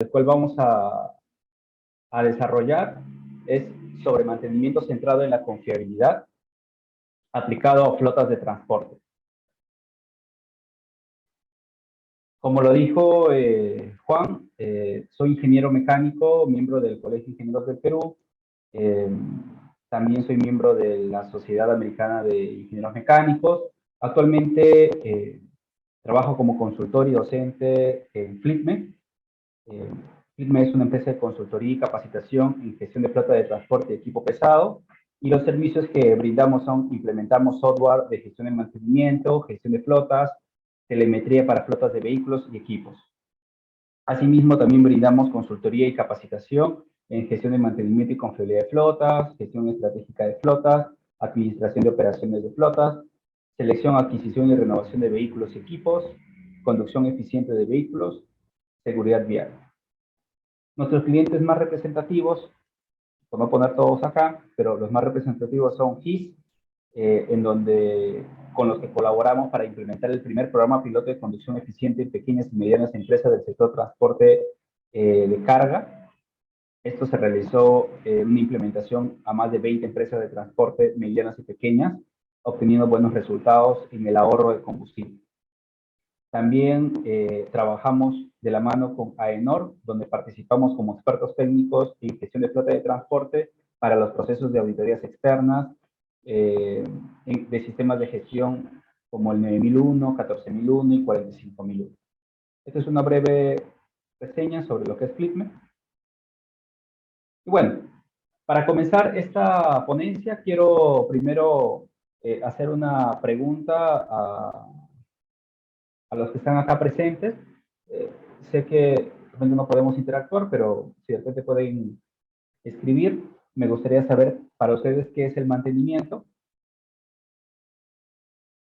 el cual vamos a desarrollar es sobre mantenimiento centrado en la confiabilidad aplicado a flotas de transporte. Como lo dijo Juan, soy ingeniero mecánico, miembro del Colegio de Ingenieros del Perú. También soy miembro de la Sociedad Americana de Ingenieros Mecánicos. Actualmente trabajo como consultor y docente en Flipme. Flipme es una empresa de consultoría y capacitación en gestión de flota de transporte y equipo pesado. Y los servicios que brindamos son: implementamos software de gestión de mantenimiento, gestión de flotas, telemetría para flotas de vehículos y equipos. Asimismo, también brindamos consultoría y capacitación en gestión de mantenimiento y confiabilidad de flotas, gestión estratégica de flotas, administración de operaciones de flotas, selección, adquisición y renovación de vehículos y equipos, conducción eficiente de vehículos, seguridad vial. Nuestros clientes más representativos, por no poner todos acá, pero los más representativos son GIS, con los que colaboramos para implementar el primer programa piloto de conducción eficiente en pequeñas y medianas empresas del sector transporte de carga. Esto se realizó una implementación a más de 20 empresas de transporte medianas y pequeñas, obteniendo buenos resultados en el ahorro de combustible. También trabajamos de la mano con AENOR, donde participamos como expertos técnicos en gestión de flota de transporte para los procesos de auditorías externas, de sistemas de gestión como el 9001, 14001 y 45001. Esta es una breve reseña sobre lo que es Flipme. Y bueno, para comenzar esta ponencia, quiero primero hacer una pregunta a los que están acá presentes. Sé que de repente no podemos interactuar, pero si de repente pueden escribir, me gustaría saber para ustedes qué es el mantenimiento,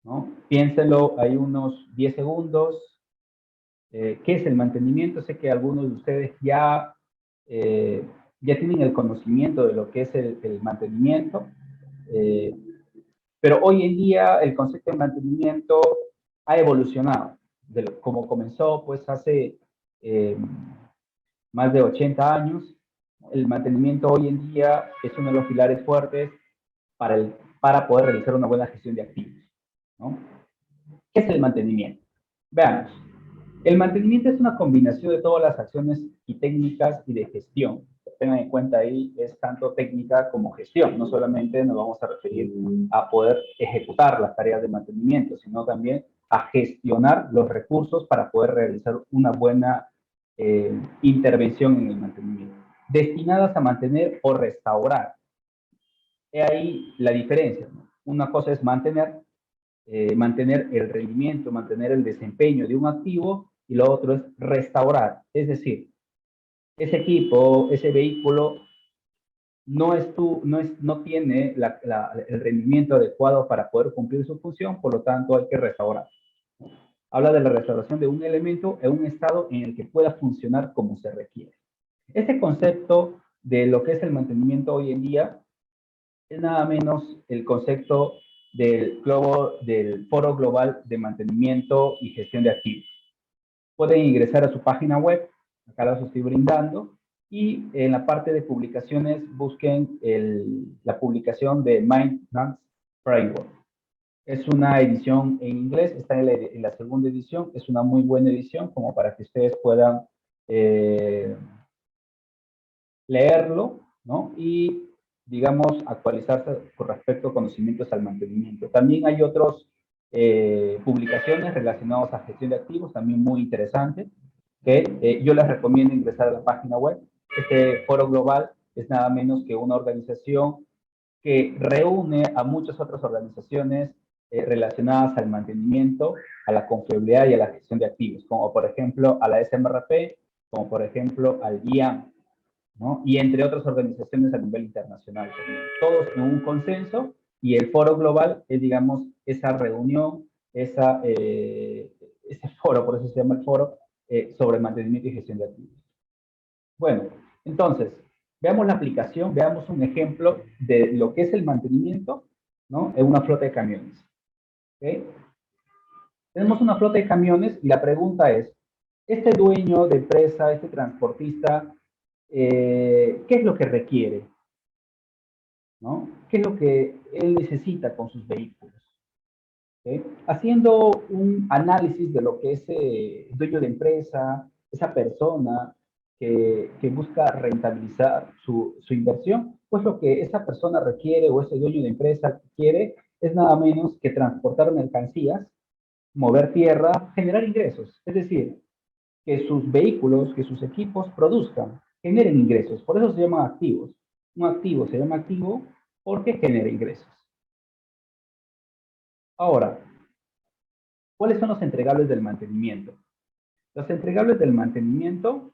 ¿no? Piénsenlo, hay unos 10 segundos. ¿Qué es el mantenimiento? Sé que algunos de ustedes ya tienen el conocimiento de lo que es el mantenimiento, pero hoy en día el concepto de mantenimiento ha evolucionado. Como comenzó pues hace más de 80 años, el mantenimiento hoy en día es uno de los pilares fuertes para poder realizar una buena gestión de activos, ¿no? ¿Qué es el mantenimiento? Veamos. El mantenimiento es una combinación de todas las acciones y técnicas y de gestión. Tengan en cuenta ahí, es tanto técnica como gestión. No solamente nos vamos a referir a poder ejecutar las tareas de mantenimiento, sino también a gestionar los recursos para poder realizar una buena intervención en el mantenimiento. Destinadas a mantener o restaurar. He ahí la diferencia, ¿no? Una cosa es mantener el rendimiento, mantener el desempeño de un activo, y lo otro es restaurar. Es decir, ese equipo, ese vehículo no tiene el rendimiento adecuado para poder cumplir su función, por lo tanto hay que restaurar. Habla de la restauración de un elemento en un estado en el que pueda funcionar como se requiere. Este concepto de lo que es el mantenimiento hoy en día es nada menos el concepto del Foro Global de Mantenimiento y Gestión de Activos. Pueden ingresar a su página web, acá las estoy brindando, y en la parte de publicaciones busquen la publicación de Maintenance Framework. Es una edición en inglés, está en la segunda edición, es una muy buena edición como para que ustedes puedan leerlo, ¿no? Y, digamos, actualizarse con respecto a conocimientos al mantenimiento. También hay otras publicaciones relacionadas a gestión de activos, también muy interesantes, que yo les recomiendo ingresar a la página web. Este foro global es nada menos que una organización que reúne a muchas otras organizaciones relacionadas al mantenimiento, a la confiabilidad y a la gestión de activos, como por ejemplo a la SMRP, como por ejemplo al IAM, ¿no? Y entre otras organizaciones a nivel internacional también. Todos en un consenso, y el foro global es, digamos, esa reunión, ese foro, por eso se llama el foro, sobre mantenimiento y gestión de activos. Bueno, entonces, veamos la aplicación, veamos un ejemplo de lo que es el mantenimiento, ¿no? En una flota de camiones. ¿Okay? Tenemos una flota de camiones y la pregunta es, este dueño de empresa, este transportista, ¿qué es lo que requiere? ¿No? ¿Qué es lo que él necesita con sus vehículos? ¿Okay? Haciendo un análisis de lo que ese dueño de empresa, esa persona que busca rentabilizar su inversión, pues lo que esa persona requiere o ese dueño de empresa quiere es nada menos que transportar mercancías, mover tierra, generar ingresos. Es decir, que sus vehículos, que sus equipos produzcan, generen ingresos. Por eso se llaman activos. Un activo se llama activo porque genera ingresos. Ahora, ¿cuáles son los entregables del mantenimiento? Los entregables del mantenimiento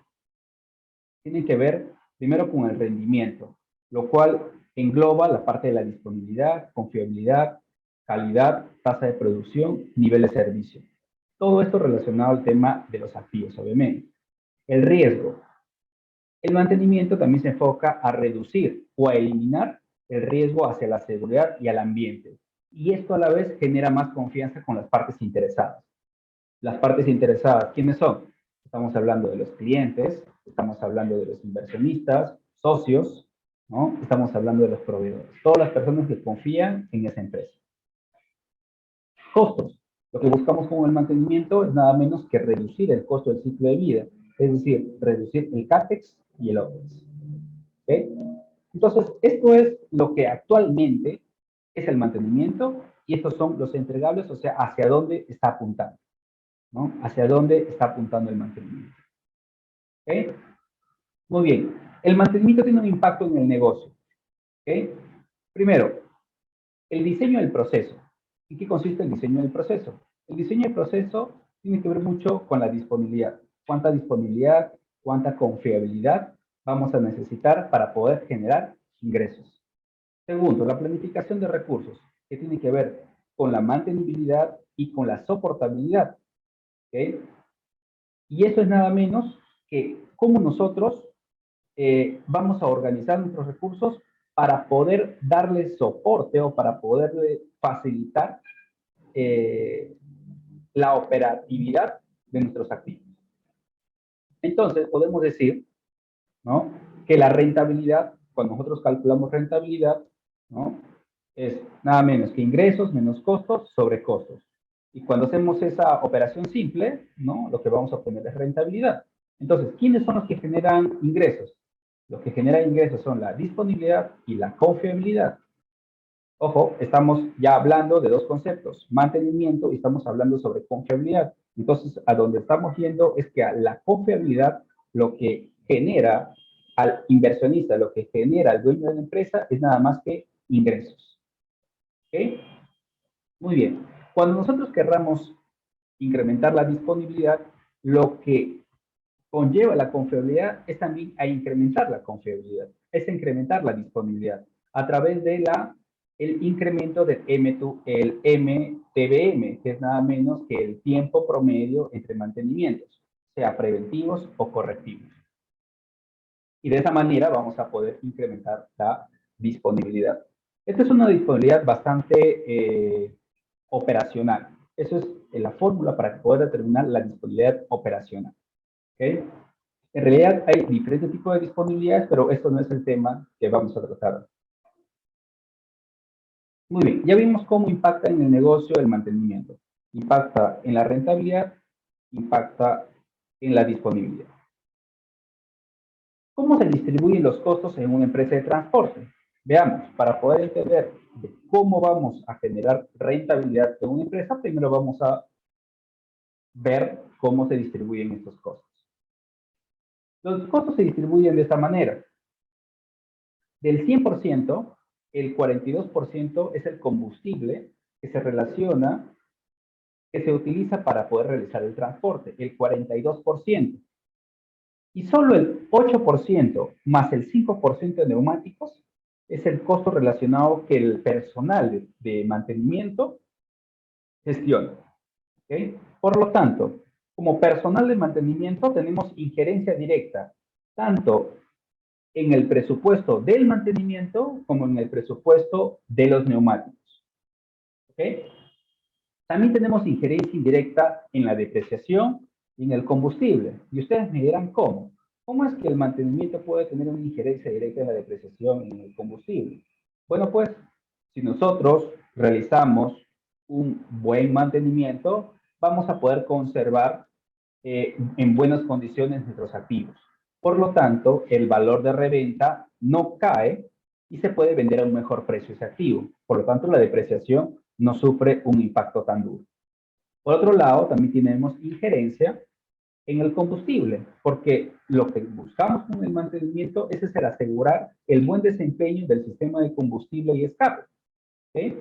tienen que ver primero con el rendimiento, lo cual engloba la parte de la disponibilidad, confiabilidad, calidad, tasa de producción, nivel de servicio. Todo esto relacionado al tema de los activos, obviamente. El riesgo. El mantenimiento también se enfoca a reducir o a eliminar el riesgo hacia la seguridad y al ambiente. Y esto a la vez genera más confianza con las partes interesadas. Las partes interesadas, ¿quiénes son? Estamos hablando de los clientes, estamos hablando de los inversionistas, socios, ¿no? Estamos hablando de los proveedores, todas las personas que confían en esa empresa. Costos. Lo que buscamos con el mantenimiento es nada menos que reducir el costo del ciclo de vida, es decir, reducir el CAPEX y el OPEX. ¿Okay? Entonces, esto es lo que actualmente es el mantenimiento y estos son los entregables, o sea, hacia dónde está apuntando, ¿no? Hacia dónde está apuntando el mantenimiento. ¿Okay? Muy bien. El mantenimiento tiene un impacto en el negocio. ¿Okay? Primero, el diseño del proceso. ¿En qué consiste el diseño del proceso? El diseño del proceso tiene que ver mucho con la disponibilidad. ¿Cuánta disponibilidad, cuánta confiabilidad vamos a necesitar para poder generar ingresos? Segundo, la planificación de recursos, que tiene que ver con la mantenibilidad y con la soportabilidad. ¿Okay? Y eso es nada menos que cómo nosotros vamos a organizar nuestros recursos para poder darle soporte o para poderle facilitar eh, la operatividad de nuestros activos. Entonces, podemos decir, ¿no?, que la rentabilidad, cuando nosotros calculamos rentabilidad, ¿no?, es nada menos que ingresos menos costos sobre costos. Y cuando hacemos esa operación simple, ¿no?, lo que vamos a obtener es rentabilidad. Entonces, ¿quiénes son los que generan ingresos? Los que generan ingresos son la disponibilidad y la confiabilidad. Ojo, estamos ya hablando de dos conceptos, mantenimiento y estamos hablando sobre confiabilidad. Entonces, a donde estamos yendo es que a la confiabilidad lo que genera al inversionista, lo que genera al dueño de la empresa es nada más que ingresos. ¿Ok? Muy bien. Cuando nosotros querramos incrementar la disponibilidad, lo que conlleva la confiabilidad es también a incrementar la confiabilidad, es incrementar la disponibilidad a través de el incremento del el MTBM, que es nada menos que el tiempo promedio entre mantenimientos, sea preventivos o correctivos. Y de esa manera vamos a poder incrementar la disponibilidad. Esta es una disponibilidad bastante operacional. Eso es la fórmula para poder determinar la disponibilidad operacional. ¿Okay? En realidad hay diferentes tipos de disponibilidades, pero esto no es el tema que vamos a tratar. Muy bien, ya vimos cómo impacta en el negocio el mantenimiento. Impacta en la rentabilidad, impacta en la disponibilidad. ¿Cómo se distribuyen los costos en una empresa de transporte? Veamos, para poder entender de cómo vamos a generar rentabilidad en una empresa, primero vamos a ver cómo se distribuyen estos costos. Los costos se distribuyen de esta manera. Del 100%, el 42% es el combustible que se relaciona, que se utiliza para poder realizar el transporte, el 42%. Y solo el 8% más el 5% de neumáticos es el costo relacionado que el personal de mantenimiento gestiona. ¿Okay? Por lo tanto, como personal de mantenimiento tenemos injerencia directa, tanto en el presupuesto del mantenimiento como en el presupuesto de los neumáticos. ¿Okay? También tenemos injerencia indirecta en la depreciación, en el combustible. Y ustedes me dirán, ¿cómo? ¿Cómo es que el mantenimiento puede tener una injerencia directa en la depreciación en el combustible? Bueno, pues, si nosotros realizamos un buen mantenimiento, vamos a poder conservar en buenas condiciones nuestros activos. Por lo tanto, el valor de reventa no cae y se puede vender a un mejor precio ese activo. Por lo tanto, la depreciación no sufre un impacto tan duro. Por otro lado, también tenemos injerencia en el combustible, porque lo que buscamos con el mantenimiento es el asegurar el buen desempeño del sistema de combustible y escape. ¿Okay?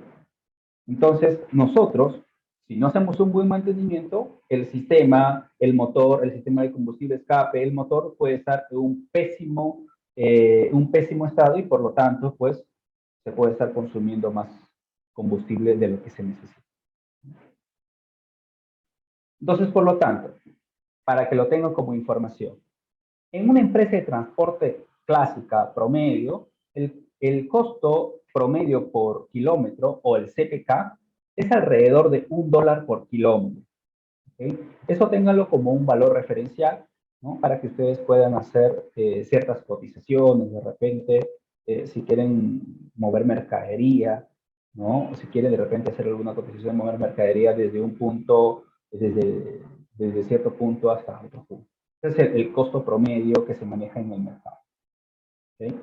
Entonces, nosotros, si no hacemos un buen mantenimiento, el sistema, el motor, el sistema de combustible escape, el motor puede estar en un pésimo estado y por lo tanto, pues, se puede estar consumiendo más combustible de lo que se necesita. Entonces, por lo tanto, para que lo tengan como información, en una empresa de transporte clásica promedio, el costo promedio por kilómetro o el CPK es alrededor de $1 por kilómetro. ¿Okay? Eso ténganlo como un valor referencial, ¿no? Para que ustedes puedan hacer ciertas cotizaciones de repente, si quieren mover mercadería, ¿no? O si quieren de repente hacer alguna cotización, mover mercadería desde un punto, desde cierto punto hasta otro punto. Ese es el costo promedio que se maneja en el mercado. ¿Okay?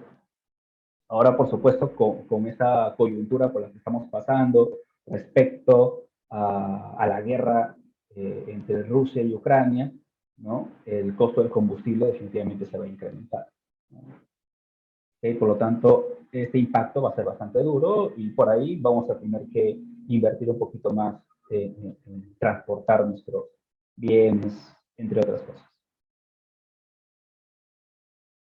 Ahora, por supuesto, con esta coyuntura por la que estamos pasando respecto a la guerra entre Rusia y Ucrania, ¿no? El costo del combustible definitivamente se va a incrementar, ¿no? ¿Okay? Por lo tanto, este impacto va a ser bastante duro y por ahí vamos a tener que invertir un poquito más en transportar nuestros bienes, entre otras cosas.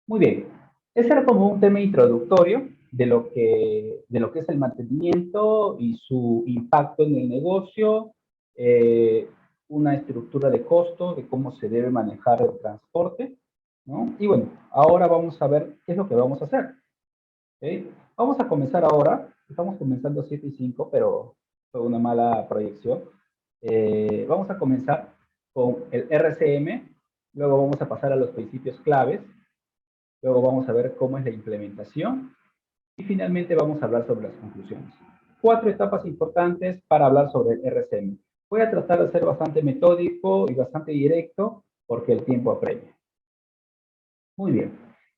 Muy bien, ese era como un tema introductorio de lo que es el mantenimiento y su impacto en el negocio, eh, una estructura de costo, de cómo se debe manejar el transporte, ¿no? Y bueno, ahora vamos a ver qué es lo que vamos a hacer. ¿Okay? Vamos a comenzar ahora, estamos comenzando a 7 y 5, pero fue una mala proyección. Vamos a comenzar con el RCM, luego vamos a pasar a los principios claves. Luego vamos a ver cómo es la implementación y finalmente vamos a hablar sobre las conclusiones. 4 etapas importantes para hablar sobre el RCM. Voy a tratar de ser bastante metódico y bastante directo porque el tiempo apremia. Muy bien.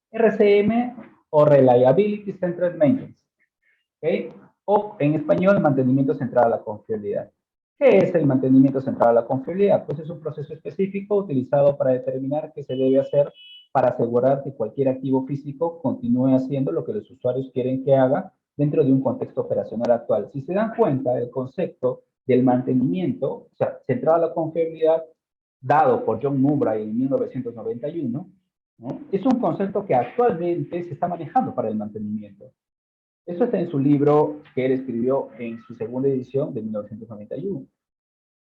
RCM o Reliability Centered Maintenance. ¿Okay? O en español, mantenimiento centrado a la confiabilidad. ¿Qué es el mantenimiento centrado a la confiabilidad? Pues es un proceso específico utilizado para determinar qué se debe hacer para asegurar que cualquier activo físico continúe haciendo lo que los usuarios quieren que haga dentro de un contexto operacional actual. Si se dan cuenta, el concepto del mantenimiento, o sea, centrado a la confiabilidad, dado por John Murray en 1991, ¿no? Es un concepto que actualmente se está manejando para el mantenimiento. Eso está en su libro que él escribió en su segunda edición de 1991.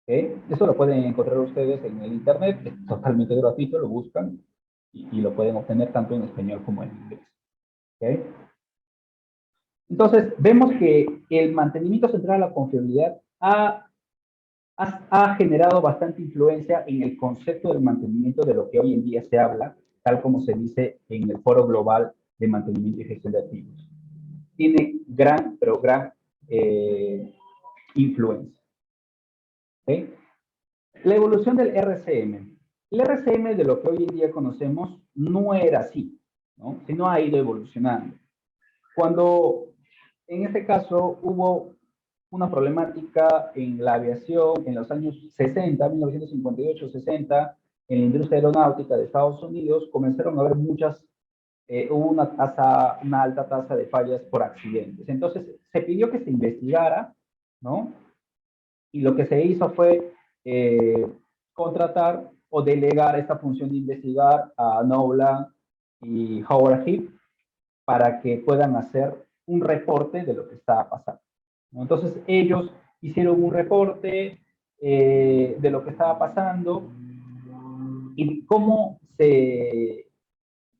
¿Okay? Eso lo pueden encontrar ustedes en el internet, es totalmente gratuito, lo buscan y lo pueden obtener tanto en español como en inglés. ¿Okay? Entonces, vemos que el mantenimiento central a la confiabilidad ha generado bastante influencia en el concepto del mantenimiento de lo que hoy en día se habla, tal como se dice en el Foro Global de Mantenimiento y Gestión de Activos. Tiene gran, pero gran influencia. ¿Okay? La evolución del RCM. El RCM de lo que hoy en día conocemos no era así, ¿no? Sino ha ido evolucionando. Cuando en este caso hubo una problemática en la aviación en los años 60, 1958-60, en la industria aeronáutica de Estados Unidos, comenzaron a haber hubo una alta tasa de fallas por accidentes. Entonces, se pidió que se investigara, ¿no? Y lo que se hizo fue contratar o delegar esta función de investigar a Nolan y Howard Heath para que puedan hacer un reporte de lo que estaba pasando, ¿no? Entonces, ellos hicieron un reporte de lo que estaba pasando y cómo se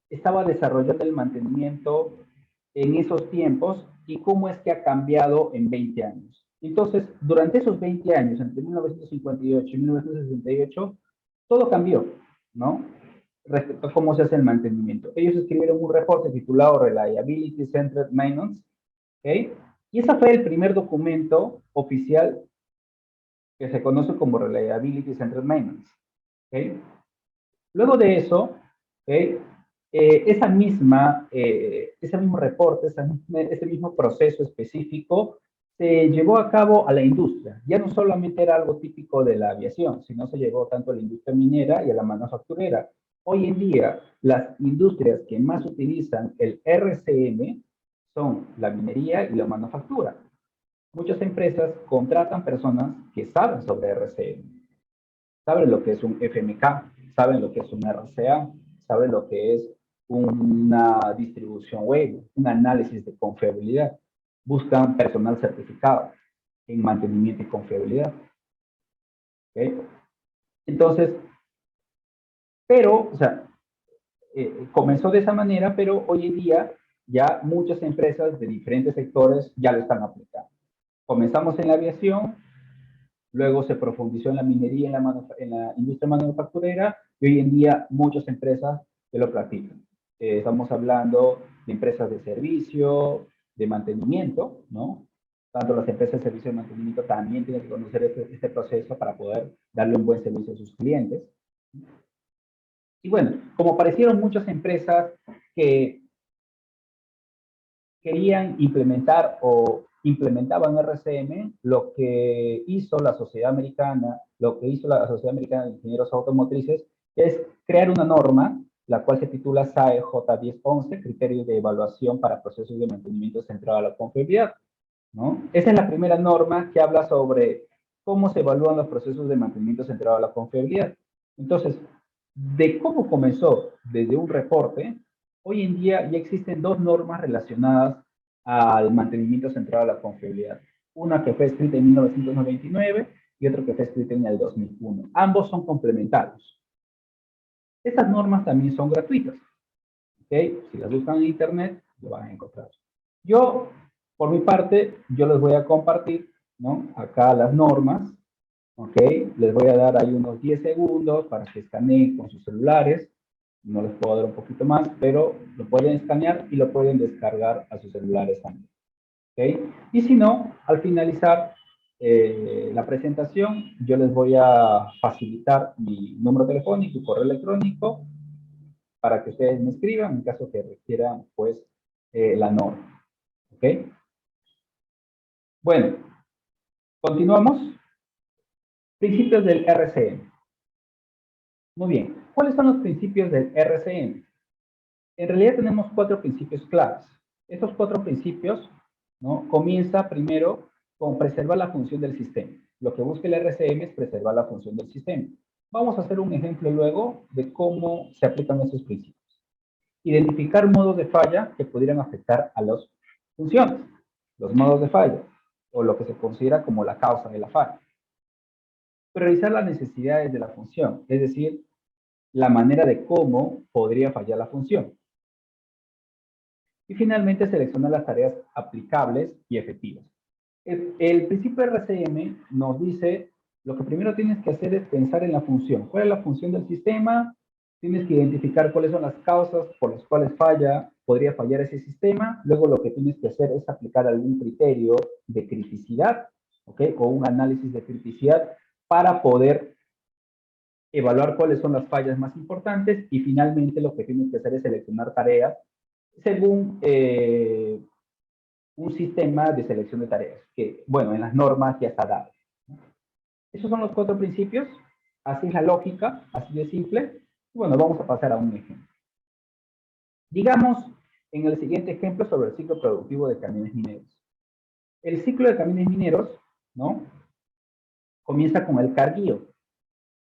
estaba desarrollando el mantenimiento en esos tiempos y cómo es que ha cambiado en 20 años. Entonces, durante esos 20 años, entre 1958 y 1968, todo cambió, ¿no? Respecto a cómo se hace el mantenimiento. Ellos escribieron un reporte titulado Reliability Centered Maintenance, ¿ok? Y ese fue el primer documento oficial que se conoce como Reliability Centered Maintenance, ¿ok? Luego de eso, ¿okay? Ese mismo reporte, ese mismo proceso específico se llevó a cabo a la industria. Ya no solamente era algo típico de la aviación, sino se llevó tanto a la industria minera y a la manufacturera. Hoy en día, las industrias que más utilizan el RCM son la minería y la manufactura. Muchas empresas contratan personas que saben sobre RCM, saben lo que es un FMK, saben lo que es un RCA, saben lo que es una distribución web, un análisis de confiabilidad. Buscan personal certificado en mantenimiento y confiabilidad. ¿Okay? Entonces, pero, o sea, comenzó de esa manera, pero hoy en día ya muchas empresas de diferentes sectores ya lo están aplicando. Comenzamos en la aviación, luego se profundizó en la minería, en la industria manufacturera, y hoy en día muchas empresas que lo practican. Estamos hablando de empresas de servicio, de mantenimiento, ¿no? Tanto las empresas de servicio de mantenimiento también tienen que conocer este proceso para poder darle un buen servicio a sus clientes. Y bueno, como aparecieron muchas empresas que querían implementar o implementaban RCM, lo que hizo la Sociedad Americana, lo que hizo la Sociedad Americana de Ingenieros Automotrices, es crear una norma, la cual se titula SAE J1011, Criterios de Evaluación para Procesos de Mantenimiento Centrado a la Confiabilidad, ¿no? Esa es la primera norma que habla sobre cómo se evalúan los procesos de mantenimiento centrado a la confiabilidad. Entonces, de cómo comenzó desde un reporte, hoy en día ya existen dos normas relacionadas al mantenimiento centrado a la confiabilidad. Una que fue escrita en 1999 y otra que fue escrita en el 2001. Ambos son complementarios. Estas normas también son gratuitas. ¿Okay? Si las buscan en internet, lo van a encontrar. Yo, por mi parte, yo les voy a compartir, ¿no? Acá las normas, ¿ok? Les voy a dar ahí unos 10 segundos para que escaneen con sus celulares. No les puedo dar un poquito más, pero lo pueden escanear y lo pueden descargar a sus celulares también. ¿Ok? Y si no, al finalizar la presentación, yo les voy a facilitar mi número telefónico y correo electrónico para que ustedes me escriban en caso que requieran, pues, la norma. ¿Ok? Bueno, continuamos. Principios del RCM. Muy bien. ¿Cuáles son los principios del RCM? En realidad tenemos 4 principios claves. Estos 4 principios, ¿no? Comienza primero con preservar la función del sistema. Lo que busca el RCM es preservar la función del sistema. Vamos a hacer un ejemplo luego de cómo se aplican esos principios. Identificar modos de falla que pudieran afectar a las funciones, los modos de falla, o lo que se considera como la causa de la falla. Priorizar las necesidades de la función, es decir, la manera de cómo podría fallar la función. Y finalmente, seleccionar las tareas aplicables y efectivas. El principio RCM nos dice, lo que primero tienes que hacer es pensar en la función. ¿Cuál es la función del sistema? Tienes que identificar cuáles son las causas por las cuales podría fallar ese sistema. Luego lo que tienes que hacer es aplicar algún criterio de criticidad, ¿ok? O un análisis de criticidad para poder evaluar cuáles son las fallas más importantes y finalmente lo que tienes que hacer es seleccionar tareas según un sistema de selección de tareas, que, bueno, en las normas ya está dado. Esos son los 4 principios, así es la lógica, así de simple. Y bueno, vamos a pasar a un ejemplo. Digamos, en el siguiente ejemplo sobre el ciclo productivo de camiones mineros. El ciclo de camiones mineros, ¿no? Comienza con el carguío,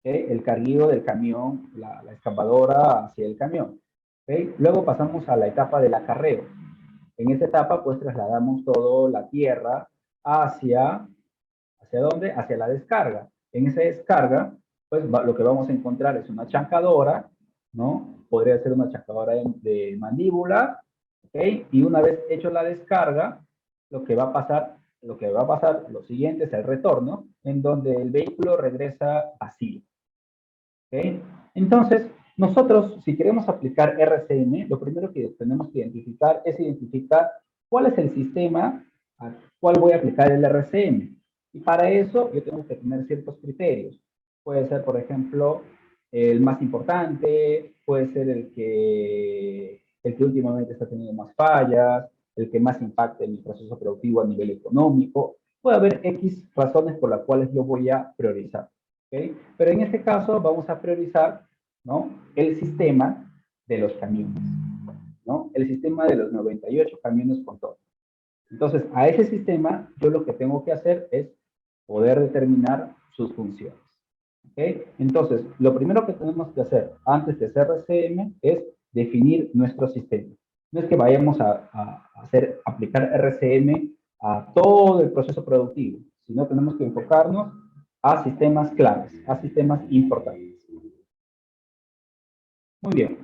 el carguío del camión, la excavadora hacia el camión. ¿Okay? Luego pasamos a la etapa del acarreo. En esta etapa, pues trasladamos toda la tierra ¿hacia dónde? Hacia la descarga. En esa descarga, pues lo que vamos a encontrar es una chancadora, ¿no? Podría ser una chancadora de mandíbula, ¿ok? Y una vez hecho la descarga, lo que va a pasar, lo siguiente es el retorno, en donde el vehículo regresa vacío. ¿Ok? Entonces, nosotros, si queremos aplicar RCM, lo primero que tenemos que identificar es identificar cuál es el sistema al cual voy a aplicar el RCM. Y para eso yo tengo que tener ciertos criterios. Puede ser, por ejemplo, el más importante, puede ser el que últimamente está teniendo más fallas, el que más impacte en mi proceso productivo a nivel económico. Puede haber X razones por las cuales yo voy a priorizar. ¿Okay? Pero en este caso vamos a priorizar, ¿no?, el sistema de los camiones, ¿no? El sistema de los 98 camiones con todo. Entonces, a ese sistema yo lo que tengo que hacer es poder determinar sus funciones. ¿Okay? Entonces, lo primero que tenemos que hacer antes de hacer RCM es definir nuestro sistema. No es que vayamos a aplicar RCM a todo el proceso productivo, sino tenemos que enfocarnos a sistemas claves, a sistemas importantes. Muy bien.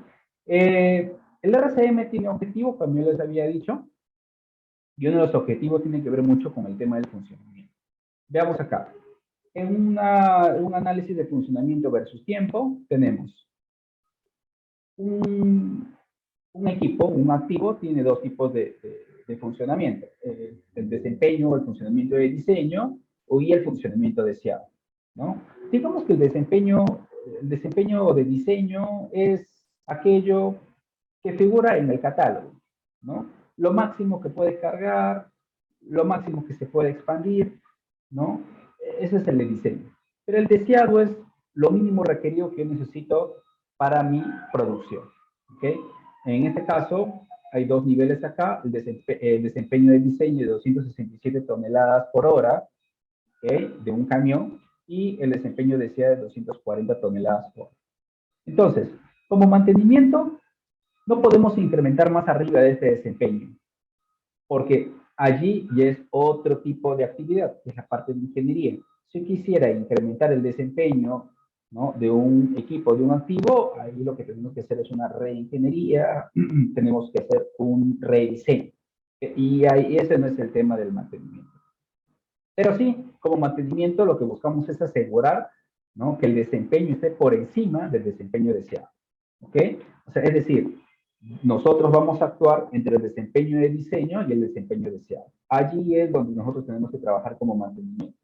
El RCM tiene objetivos, como yo les había dicho, y uno de los objetivos tiene que ver mucho con el tema del funcionamiento. Veamos acá. En un análisis de funcionamiento versus tiempo, tenemos un equipo, un activo, tiene dos tipos de funcionamiento. El desempeño, el funcionamiento de diseño y el funcionamiento deseado, ¿no? Digamos que el desempeño de diseño es aquello que figura en el catálogo, ¿no? Lo máximo que puede cargar, lo máximo que se puede expandir, ¿no? Ese es el de diseño. Pero el deseado es lo mínimo requerido que yo necesito para mi producción, ¿ok? En este caso, hay dos niveles acá, el desempeño de diseño de 267 toneladas por hora, ¿okay?, de un camión, y el desempeño deseado de 240 toneladas por hora. Entonces, como mantenimiento, no podemos incrementar más arriba de este desempeño, porque allí ya es otro tipo de actividad, que es la parte de ingeniería. Si quisiera incrementar el desempeño, ¿no?, de un equipo, de un activo, ahí lo que tenemos que hacer es una reingeniería, tenemos que hacer un rediseño. Y ahí ese no es el tema del mantenimiento. Pero sí, como mantenimiento lo que buscamos es asegurar, ¿no?, que el desempeño esté por encima del desempeño deseado. ¿Ok? O sea, es decir, nosotros vamos a actuar entre el desempeño de diseño y el desempeño deseado. Allí es donde nosotros tenemos que trabajar como mantenimiento.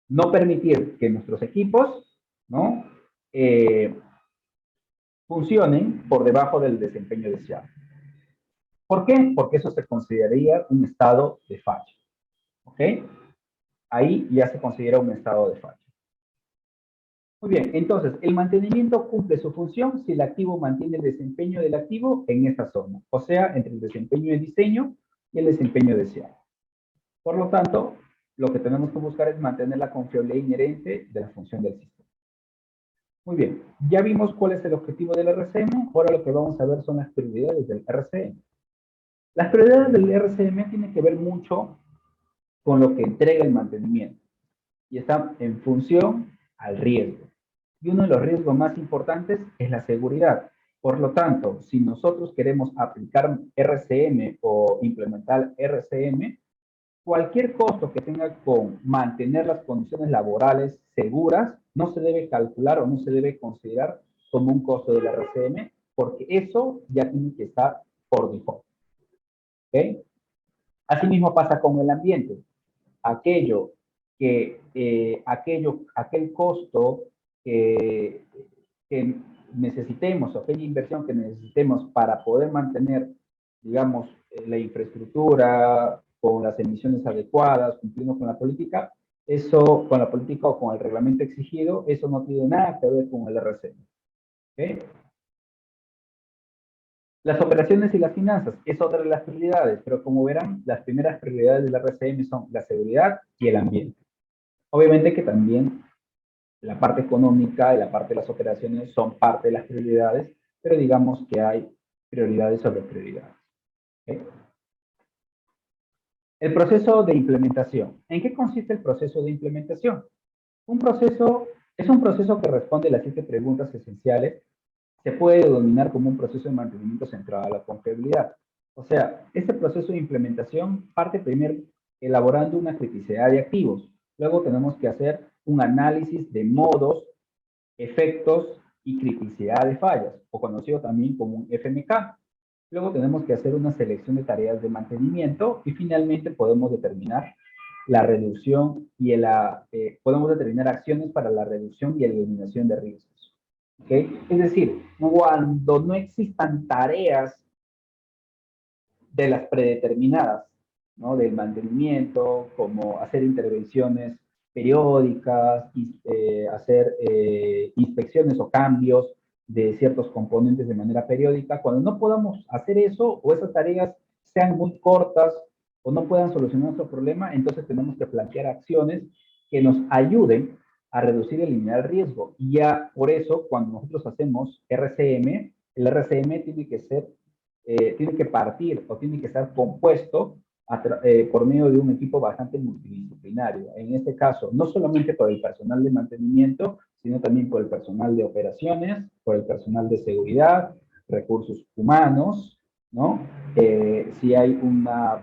No permitir que nuestros equipos, ¿no?, eh, funcionen por debajo del desempeño deseado. ¿Por qué? Porque eso se consideraría un estado de fallo. ¿Ok? Ahí ya se considera un estado de fallo. Muy bien, entonces, el mantenimiento cumple su función si el activo mantiene el desempeño del activo en esta zona, o sea, entre el desempeño de diseño y el desempeño deseado. Por lo tanto, lo que tenemos que buscar es mantener la confiabilidad inherente de la función del sistema. Muy bien, ya vimos cuál es el objetivo del RCM, ahora lo que vamos a ver son las prioridades del RCM. Las prioridades del RCM tienen que ver mucho con lo que entrega el mantenimiento y está en función al riesgo. Y uno de los riesgos más importantes es la seguridad. Por lo tanto, si nosotros queremos aplicar RCM o implementar RCM, cualquier costo que tenga con mantener las condiciones laborales seguras no se debe calcular o no se debe considerar como un costo del RCM, porque eso ya tiene que estar por default. ¿Okay? Asimismo pasa con el ambiente. Aquel costo que necesitemos, o aquella inversión que necesitemos para poder mantener, digamos, la infraestructura con las emisiones adecuadas, cumpliendo con la política, eso, con la política o con el reglamento exigido, eso no tiene nada que ver con el RCM. ¿Okay? Las operaciones y las finanzas es otra de las prioridades, pero como verán, las primeras prioridades del RCM son la seguridad y el ambiente. Obviamente que también la parte económica y la parte de las operaciones son parte de las prioridades, pero digamos que hay prioridades sobre prioridades. ¿Okay? El proceso de implementación. ¿En qué consiste el proceso de implementación? Es un proceso que responde a las 7 preguntas esenciales. Se puede denominar como un proceso de mantenimiento centrado a la confiabilidad. O sea, este proceso de implementación parte primero elaborando una criticidad de activos. Luego tenemos que hacer un análisis de modos, efectos y criticidad de fallas, o conocido también como un FMK. Luego tenemos que hacer una selección de tareas de mantenimiento y finalmente podemos determinar la reducción y podemos determinar acciones para la reducción y eliminación de riesgos. ¿Okay? Es decir, cuando no existan tareas de las predeterminadas, ¿no? Del mantenimiento, como hacer intervenciones periódicas, hacer inspecciones o cambios de ciertos componentes de manera periódica. Cuando no podamos hacer eso o esas tareas sean muy cortas o no puedan solucionar nuestro problema, entonces tenemos que plantear acciones que nos ayuden a reducir y eliminar el riesgo. Y ya por eso, cuando nosotros hacemos RCM, el RCM tiene que partir o tiene que estar compuesto por medio de un equipo bastante multidisciplinario. En este caso, no solamente por el personal de mantenimiento, sino también por el personal de operaciones, por el personal de seguridad, recursos humanos, ¿no? Si hay una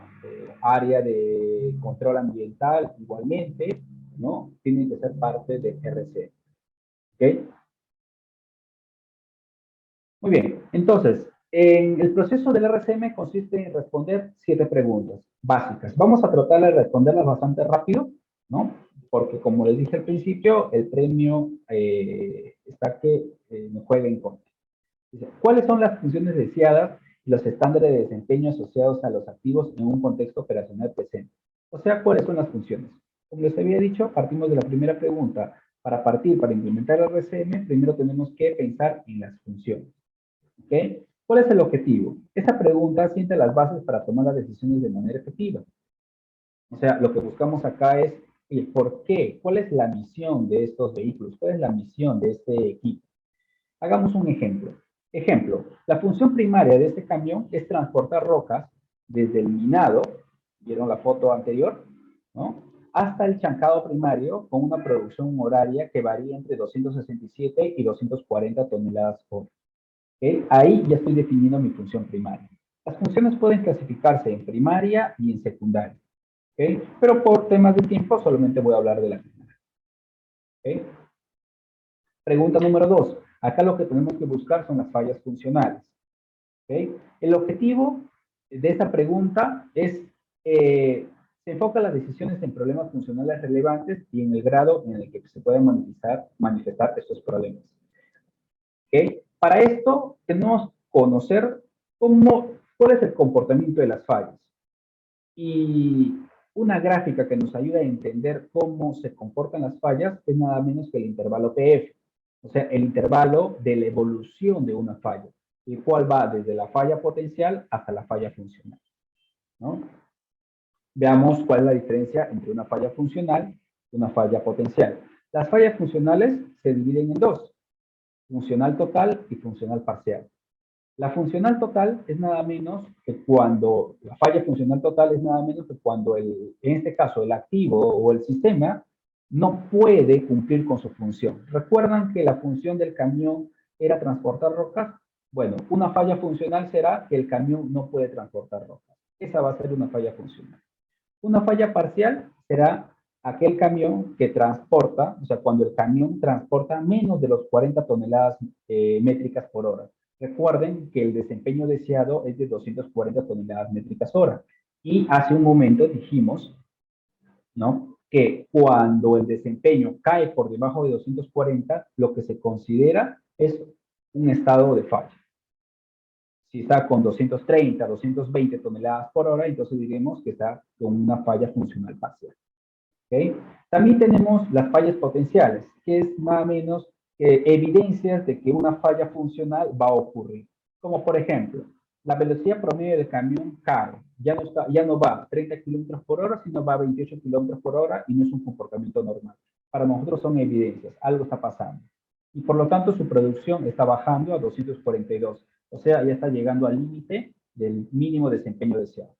área de control ambiental, igualmente, ¿no? Tiene que ser parte de RC. ¿Ok? Muy bien, entonces, en el proceso del RCM consiste en responder 7 preguntas básicas. Vamos a tratar de responderlas bastante rápido, ¿no? Porque como les dije al principio, el premio está que nos juega en contra. Dice, ¿cuáles son las funciones deseadas y los estándares de desempeño asociados a los activos en un contexto operacional presente? O sea, ¿cuáles son las funciones? Como les había dicho, partimos de la primera pregunta. Para implementar el RCM, primero tenemos que pensar en las funciones. ¿Okay? ¿Cuál es el objetivo? Esta pregunta sienta las bases para tomar las decisiones de manera efectiva. O sea, lo que buscamos acá es el por qué, cuál es la misión de estos vehículos, cuál es la misión de este equipo. Hagamos un ejemplo. Ejemplo, la función primaria de este camión es transportar rocas desde el minado, vieron la foto anterior, ¿no? Hasta el chancado primario con una producción horaria que varía entre 267 y 240 toneladas por ¿Okay? Ahí ya estoy definiendo mi función primaria. Las funciones pueden clasificarse en primaria y en secundaria. ¿Okay? Pero por temas de tiempo solamente voy a hablar de la primaria. ¿Okay? Pregunta número 2. Acá lo que tenemos que buscar son las fallas funcionales. ¿Okay? El objetivo de esta pregunta es, se enfoca las decisiones en problemas funcionales relevantes y en el grado en el que se pueden manifestar estos problemas. ¿Okay? Para esto tenemos que conocer cuál es el comportamiento de las fallas. Y una gráfica que nos ayuda a entender cómo se comportan las fallas es nada menos que el intervalo PF, o sea, el intervalo de la evolución de una falla, el cual va desde la falla potencial hasta la falla funcional, ¿no? Veamos cuál es la diferencia entre una falla funcional y una falla potencial. Las fallas funcionales se dividen en dos, funcional total y funcional parcial. La funcional total es nada menos que cuando, la falla funcional total es nada menos que cuando, en este caso, el activo o el sistema no puede cumplir con su función. ¿Recuerdan que la función del camión era transportar rocas? Bueno, una falla funcional será que el camión no puede transportar rocas. Esa va a ser una falla funcional. Una falla parcial será aquel camión que transporta, o sea, cuando el camión transporta menos de los 40 toneladas métricas por hora. Recuerden que el desempeño deseado es de 240 toneladas métricas hora. Y hace un momento dijimos, ¿no? Que cuando el desempeño cae por debajo de 240, lo que se considera es un estado de falla. Si está con 230, 220 toneladas por hora, entonces diremos que está con una falla funcional parcial. ¿Okay? También tenemos las fallas potenciales, que es más o menos evidencias de que una falla funcional va a ocurrir. Como por ejemplo, la velocidad promedio del camión carro ya no va a 30 kilómetros por hora, sino va a 28 kilómetros por hora y no es un comportamiento normal. Para nosotros son evidencias, algo está pasando. Y por lo tanto su producción está bajando a 242. O sea, ya está llegando al límite del mínimo desempeño deseado.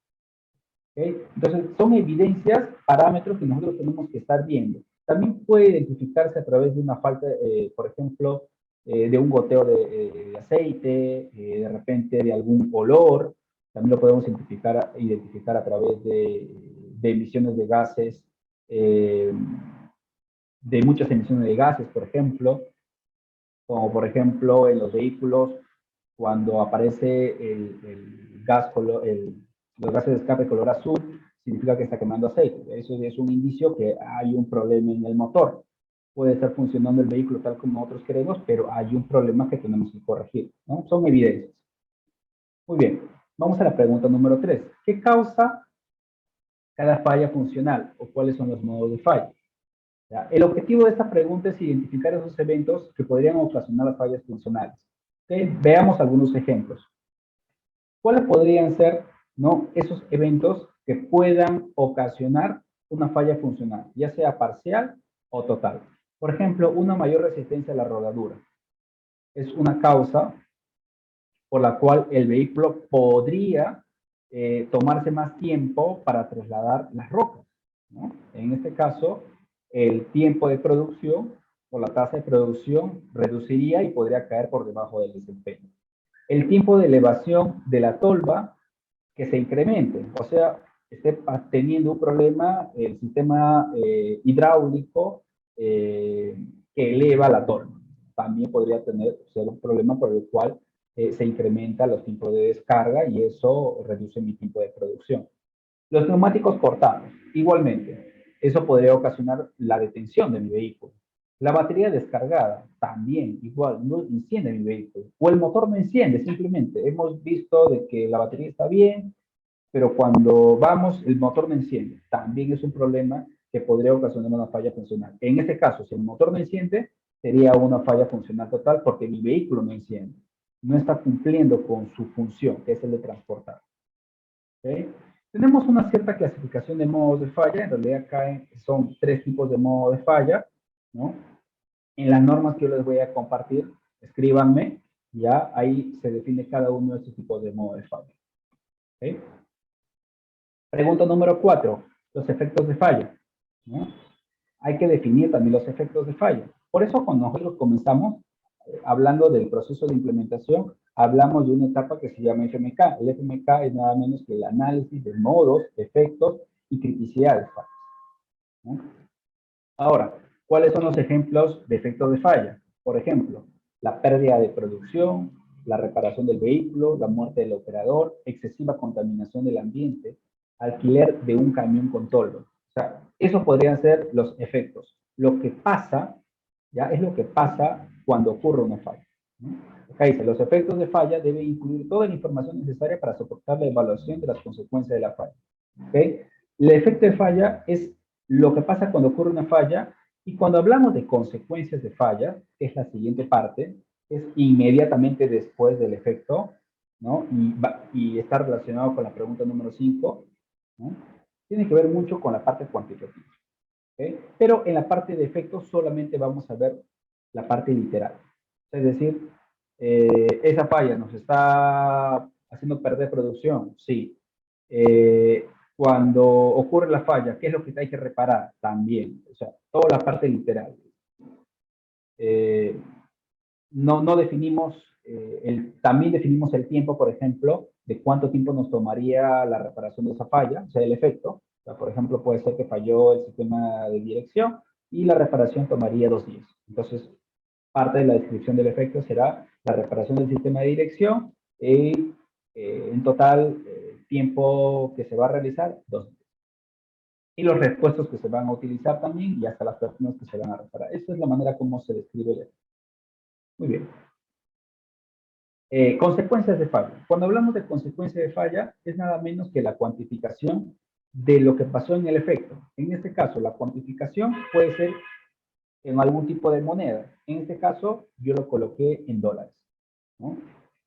¿Okay? Entonces, son evidencias, parámetros que nosotros tenemos que estar viendo. También puede identificarse a través de una falta, por ejemplo, de un goteo de aceite, de repente de algún olor. También lo podemos identificar a través de emisiones de gases, de muchas emisiones de gases, por ejemplo. como por ejemplo en los vehículos, cuando aparece el gas, los gases de escape color azul, significa que está quemando aceite. Eso es un indicio que hay un problema en el motor. Puede estar funcionando el vehículo tal como nosotros queremos, pero hay un problema que tenemos que corregir, ¿no? Son evidencias. Muy bien, vamos a la pregunta número 3. ¿Qué causa cada falla funcional o cuáles son los modos de falla? ¿Ya? El objetivo de esta pregunta es identificar esos eventos que podrían ocasionar las fallas funcionales. ¿Okay? Veamos algunos ejemplos. ¿Cuáles podrían ser, no, esos eventos que puedan ocasionar una falla funcional, ya sea parcial o total? Por ejemplo, una mayor resistencia a la rodadura. Es una causa por la cual el vehículo podría tomarse más tiempo para trasladar las rocas, ¿no? En este caso, el tiempo de producción o la tasa de producción reduciría y podría caer por debajo del desempeño. El tiempo de elevación de la tolva que se incremente, o sea, esté teniendo un problema el sistema hidráulico que eleva la tolva. También podría ser un problema por el cual se incrementa los tiempos de descarga y eso reduce mi tiempo de producción. Los neumáticos cortados, igualmente, eso podría ocasionar la detención de mi vehículo. La batería descargada, también, igual, no enciende mi vehículo. O el motor no enciende, simplemente. Hemos visto de que la batería está bien, pero cuando vamos, el motor no enciende. También es un problema que podría ocasionar una falla funcional. En este caso, si el motor no enciende, sería una falla funcional total porque mi vehículo no enciende. No está cumpliendo con su función, que es el de transportar. ¿Okay? Tenemos una cierta clasificación de modos de falla. En realidad acá son 3 tipos de modo de falla, ¿no? En las normas que yo les voy a compartir, escríbanme, ya ahí se define cada uno de estos tipos de modo de falla. ¿Okay? Pregunta número 4, los efectos de falla, ¿no? Hay que definir también los efectos de falla. Por eso cuando nosotros comenzamos hablando del proceso de implementación, hablamos de una etapa que se llama FMK. El FMK es nada menos que el análisis de modos, efectos y criticidad de fallas, ¿no? Ahora, ¿cuáles son los ejemplos de efectos de falla? Por ejemplo, la pérdida de producción, la reparación del vehículo, la muerte del operador, excesiva contaminación del ambiente, alquiler de un camión con toldo. O sea, esos podrían ser los efectos. Lo que pasa, ya es lo que pasa cuando ocurre una falla, ¿no? Acá dice, los efectos de falla deben incluir toda la información necesaria para soportar la evaluación de las consecuencias de la falla. ¿Okay? El efecto de falla es lo que pasa cuando ocurre una falla, y cuando hablamos de consecuencias de falla, que es la siguiente parte, es inmediatamente después del efecto, ¿no? Y está relacionado con la pregunta número 5, ¿no? Tiene que ver mucho con la parte cuantitativa, ¿okay? Pero en la parte de efectos solamente vamos a ver la parte literal. Es decir, esa falla nos está haciendo perder producción, sí. Cuando ocurre la falla, ¿qué es lo que hay que reparar? También, o sea, toda la parte literal. No definimos, también definimos el tiempo, por ejemplo, de cuánto tiempo nos tomaría la reparación de esa falla, o sea, el efecto. O sea, por ejemplo, puede ser que falló el sistema de dirección y la reparación tomaría 2 días. Entonces, parte de la descripción del efecto será la reparación del sistema de dirección y en total tiempo que se va a realizar, 2 días. Y los repuestos que se van a utilizar también y hasta las personas que se van a reparar. Esa es la manera como se describe el efecto. Muy bien. Consecuencias de falla. Cuando hablamos de consecuencia de falla, es nada menos que la cuantificación de lo que pasó en el efecto. En este caso, la cuantificación puede ser en algún tipo de moneda. En este caso, yo lo coloqué en dólares, ¿no?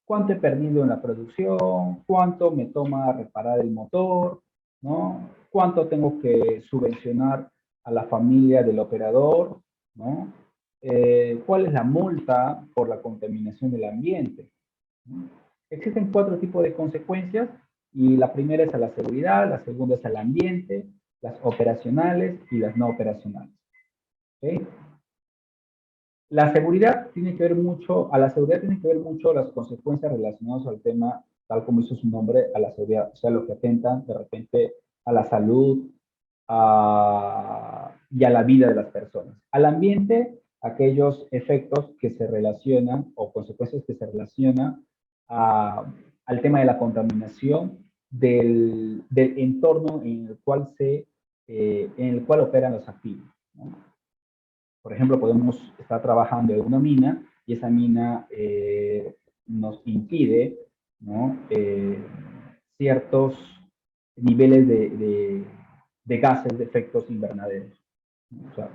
¿Cuánto he perdido en la producción? ¿Cuánto me toma reparar el motor? ¿No? ¿Cuánto tengo que subvencionar a la familia del operador? ¿No? ¿Cuál es la multa por la contaminación del ambiente? ¿No? Existen 4 tipos de consecuencias y la primera es a la seguridad, la segunda es al ambiente, las operacionales y las no operacionales. ¿Okay? La seguridad tiene que ver mucho, a la seguridad tiene que ver mucho las consecuencias relacionadas al tema, tal como hizo su nombre, a la seguridad, o sea, lo que atentan de repente a la salud y a la vida de las personas. Al ambiente aquellos efectos que se relacionan o consecuencias que se relacionan al tema de la contaminación del entorno en el cual operan los activos, ¿no? Por ejemplo, podemos estar trabajando en una mina y esa mina nos impide, ¿no? Ciertos niveles de gases de efectos invernaderos. O sea,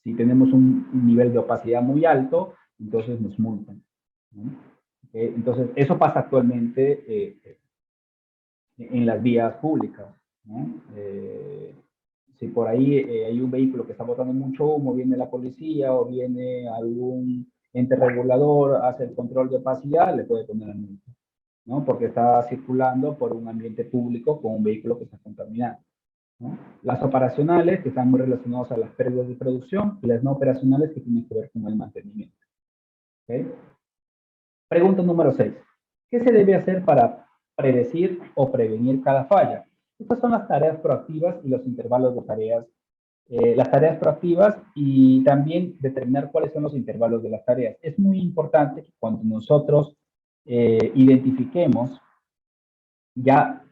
si tenemos un nivel de opacidad muy alto, entonces nos multan, ¿no? Entonces, eso pasa actualmente en las vías públicas, ¿no? Si por ahí hay un vehículo que está botando mucho humo, viene la policía o viene algún ente regulador, hace el control de opacidad, le puede poner la multa, ¿no? Porque está circulando por un ambiente público con un vehículo que está contaminado, ¿no? Las operacionales, que están muy relacionadas a las pérdidas de producción, y las no operacionales, que tienen que ver con el mantenimiento. ¿Okay? Pregunta número 6. ¿Qué se debe hacer para predecir o prevenir cada falla? Estas son las tareas proactivas y los intervalos de tareas. Las tareas proactivas y también determinar cuáles son los intervalos de las tareas. Es muy importante que cuando nosotros identifiquemos ya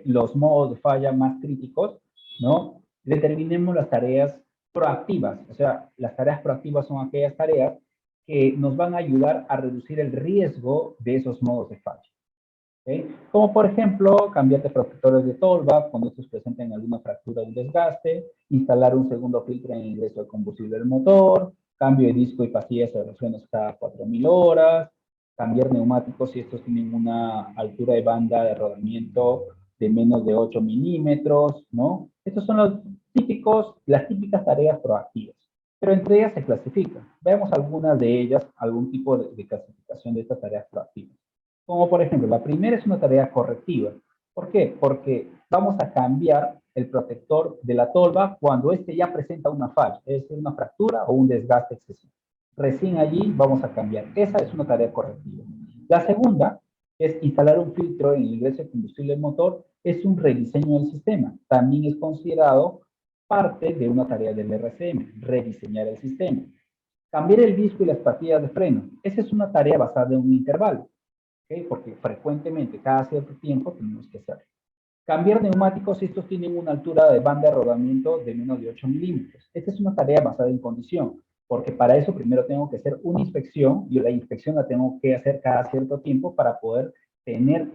los modos de falla más críticos, ¿no? Determinemos las tareas proactivas. O sea, las tareas proactivas son aquellas tareas que nos van a ayudar a reducir el riesgo de esos modos de falla. ¿Okay? Como por ejemplo, cambiar de protectores de tolva cuando estos presenten alguna fractura o un desgaste, instalar un segundo filtro en el ingreso de combustible del motor, cambio de disco y pastillas de frenos cada 4.000 horas, cambiar neumáticos si estos tienen una altura de banda de rodamiento de menos de 8 milímetros, ¿no? Estos son las típicas tareas proactivas, pero entre ellas se clasifican. Veamos algunas de ellas, algún tipo de clasificación de estas tareas proactivas. Como por ejemplo, la primera es una tarea correctiva. ¿Por qué? Porque vamos a cambiar el protector de la tolva cuando este ya presenta una falla, es decir, una fractura o un desgaste excesivo. Recién allí vamos a cambiar. Esa es una tarea correctiva. La segunda es instalar un filtro en el ingreso de combustible del motor. Es un rediseño del sistema. También es considerado parte de una tarea del RCM, rediseñar el sistema. Cambiar el disco y las pastillas de freno. Esa es una tarea basada en un intervalo. ¿Okay? Porque frecuentemente, cada cierto tiempo, tenemos que hacerlo. Cambiar neumáticos si estos tienen una altura de banda de rodamiento de menos de 8 milímetros. Esta es una tarea basada en condición, porque para eso primero tengo que hacer una inspección y la inspección la tengo que hacer cada cierto tiempo para poder tener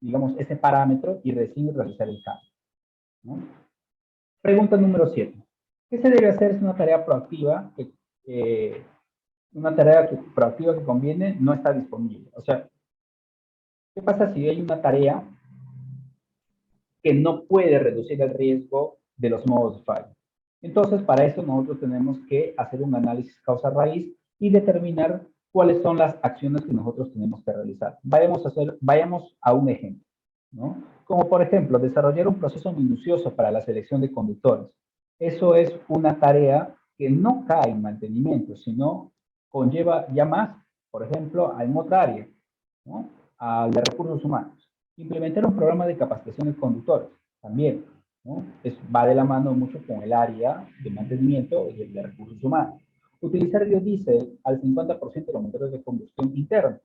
digamos, ese parámetro y recién realizar el cambio, ¿no? Pregunta número 7. ¿Qué se debe hacer? Es una tarea proactiva proactiva que conviene no está disponible. O sea, ¿qué pasa si hay una tarea que no puede reducir el riesgo de los modos de falla? Entonces, para eso nosotros tenemos que hacer un análisis causa-raíz y determinar cuáles son las acciones que nosotros tenemos que realizar. Vayamos a un ejemplo, ¿no? Como por ejemplo, desarrollar un proceso minucioso para la selección de conductores. Eso es una tarea que no cae en mantenimiento, sino conlleva ya más, por ejemplo, a otra área, ¿no? Al de recursos humanos. Implementar un programa de capacitación de conductores, también, ¿no? Va de la mano mucho con el área de mantenimiento y de recursos humanos. Utilizar biodiesel al 50% de los motores de combustión interna.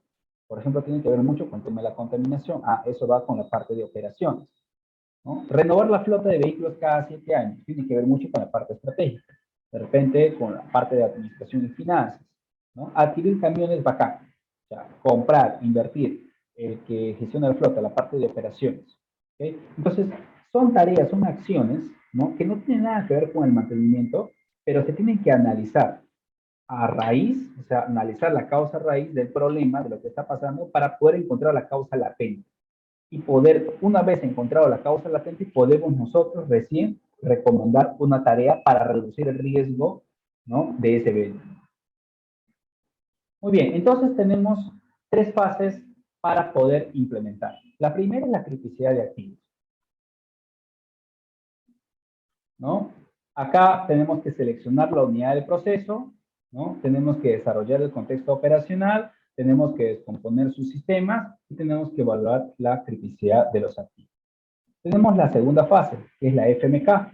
Por ejemplo, tiene que ver mucho con el tema de la contaminación. Eso va con la parte de operaciones, ¿no? Renovar la flota de vehículos cada 7 años. Tiene que ver mucho con la parte estratégica. De repente, con la parte de administración y finanzas, ¿no? Adquirir camiones vacantes. O sea, comprar, invertir, el que gestiona la flota, la parte de operaciones. ¿Okay? Entonces, son tareas, son acciones, ¿no? Que no tienen nada que ver con el mantenimiento, pero se tienen que analizar a raíz, o sea, analizar la causa raíz del problema, de lo que está pasando, para poder encontrar la causa latente. Y poder, una vez encontrado la causa latente, podemos nosotros recién recomendar una tarea para reducir el riesgo, ¿no? De ese evento. Muy bien, entonces tenemos 3 fases para poder implementar. La primera es la criticidad de activos, ¿no? Acá tenemos que seleccionar la unidad de proceso, ¿no? Tenemos que desarrollar el contexto operacional, tenemos que descomponer sus sistemas y tenemos que evaluar la criticidad de los activos. Tenemos la segunda fase, que es la FMK,